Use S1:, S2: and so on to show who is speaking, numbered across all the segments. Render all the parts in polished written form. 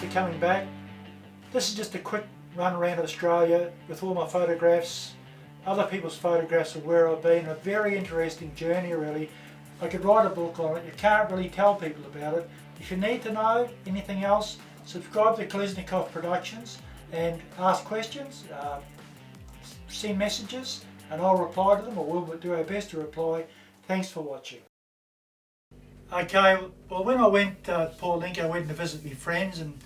S1: for coming back. This is just a quick run around Australia with all my photographs, other people's photographs of where I've been. A very interesting journey really. I could write a book on it. You can't really tell people about it. If you need to know anything else, subscribe to Kolesnikov Productions and ask questions, send messages, and I'll reply to them, or we'll do our best to reply. Thanks for watching. Okay, well when I went to Port Lincoln, I went to visit my friends, and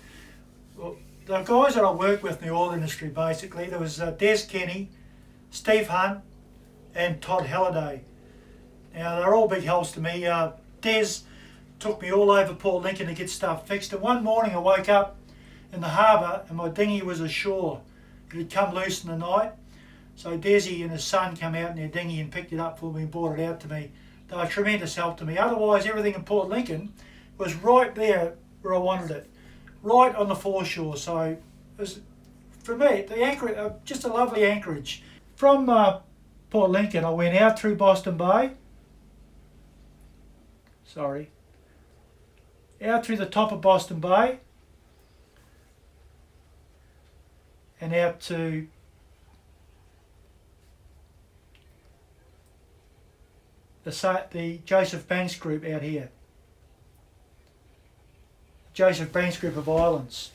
S1: well, the guys that I work with in the oil industry basically, there was Des Kenny, Steve Hunt and Todd Halliday. Now they're all big helps to me. Des took me all over Port Lincoln to get stuff fixed, and one morning I woke up in the harbour and my dinghy was ashore. It had come loose in the night, so Desi and his son came out in their dinghy and picked it up for me and brought it out to me. They were a tremendous help to me. Otherwise everything in Port Lincoln was right there where I wanted it, right on the foreshore. So it was, for me, the anchorage, just a lovely anchorage. From Port Lincoln I went out through Boston Bay, out through the top of Boston Bay and out to the Joseph Banks group out here. Joseph Banks group of islands.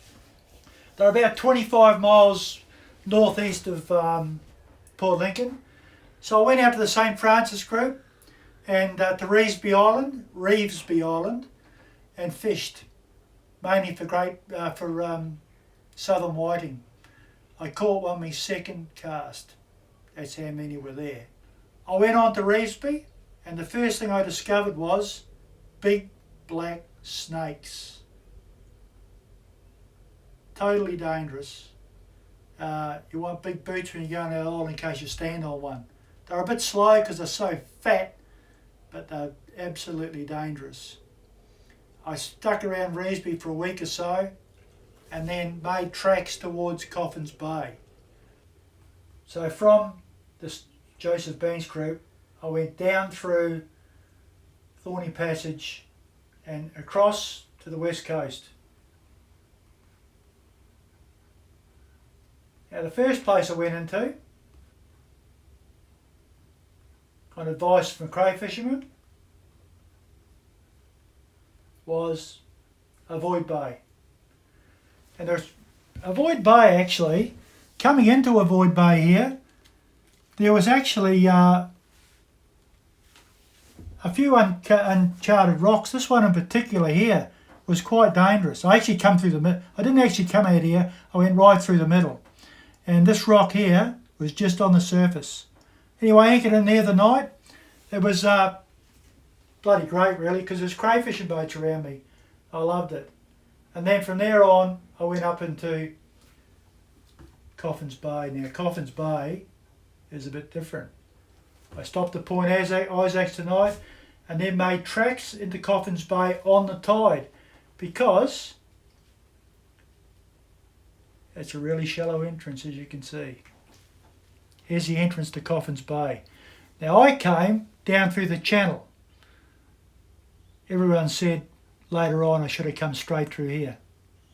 S1: They're about 25 miles northeast of Port Lincoln. So I went out to the St. Francis group and to Revesby Island, and fished, mainly for southern whiting. I caught one my second cast. That's how many were there. I went on to Revesby, and the first thing I discovered was big black snakes. Totally dangerous. You want big boots when you go on the island in case you stand on one. They're a bit slow because they're so fat, but they're absolutely dangerous. I stuck around Revesby for a week or so and then made tracks towards Coffin Bay. So from this Joseph Banks group, I went down through Thorny Passage and across to the west coast. Now the first place I went into, on advice from cray fishermen, was Avoid Bay. And there's Avoid Bay actually, coming into Avoid Bay here, there was actually a few uncharted rocks. This one in particular here was quite dangerous. I actually come through the middle. I didn't actually come out here, I went right through the middle. And this rock here was just on the surface. Anyway, I anchored in there the night. It was bloody great really, because there's crayfishing boats around me. I loved it. And then from there on, I went up into Coffin Bay. Now Coffin Bay is a bit different. I stopped at Point Isaacs tonight and then made tracks into Coffin Bay on the tide, because it's a really shallow entrance, as you can see. Here's the entrance to Coffin Bay. Now I came down through the channel. Everyone said later on I should have come straight through here,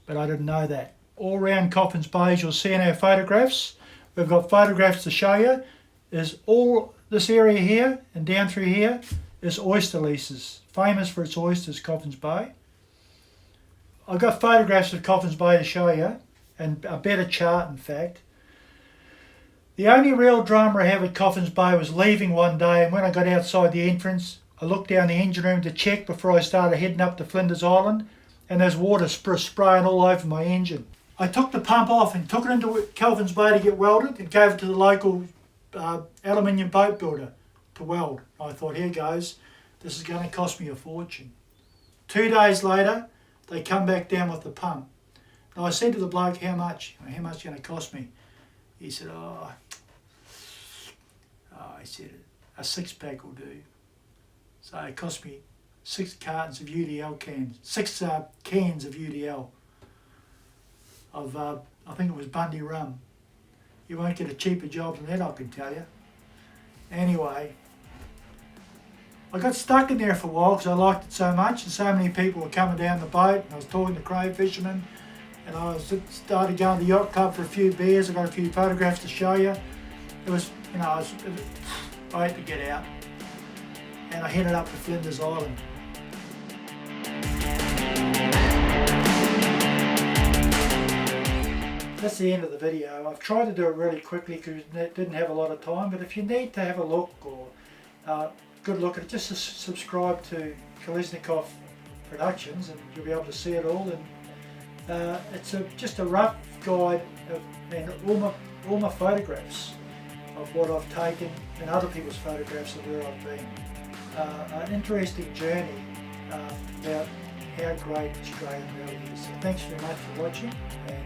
S1: but I didn't know that. All around Coffin Bay, you'll see in our photographs, we've got photographs to show you, is all this area here and down through here is oyster leases, famous for its oysters, Coffin Bay. I've got photographs of Coffin Bay to show you, and a better chart in fact. The only real drama I have at Coffin Bay was leaving one day, and when I got outside the entrance, I looked down the engine room to check before I started heading up to Flinders Island, and there's water spraying all over my engine. I took the pump off and took it into Coffin Bay to get welded and gave it to the local aluminium boat builder to weld. I thought, here goes, this is going to cost me a fortune. 2 days later, they come back down with the pump. Now I said to the bloke, how much? How much is it going to cost me? He said, I said, a 6-pack will do. So it cost me 6 cartons of UDL cans, 6 cans of UDL of, I think it was Bundy rum. You won't get a cheaper job than that, I can tell you. Anyway, I got stuck in there for a while because I liked it so much, and so many people were coming down the boat, and I was talking to cray fishermen, and I started going to the yacht club for a few beers. I got a few photographs to show you. It was, you know, I had to get out, and I headed up to Flinders Island. That's the end of the video. I've tried to do it really quickly because I didn't have a lot of time, but if you need to have a look or good look at it, just subscribe to Kolesnikov Productions and you'll be able to see it all. And it's just a rough guide and all my photographs of what I've taken and other people's photographs of where I've been. An interesting journey about how great Australia really is. So thanks very much for watching, and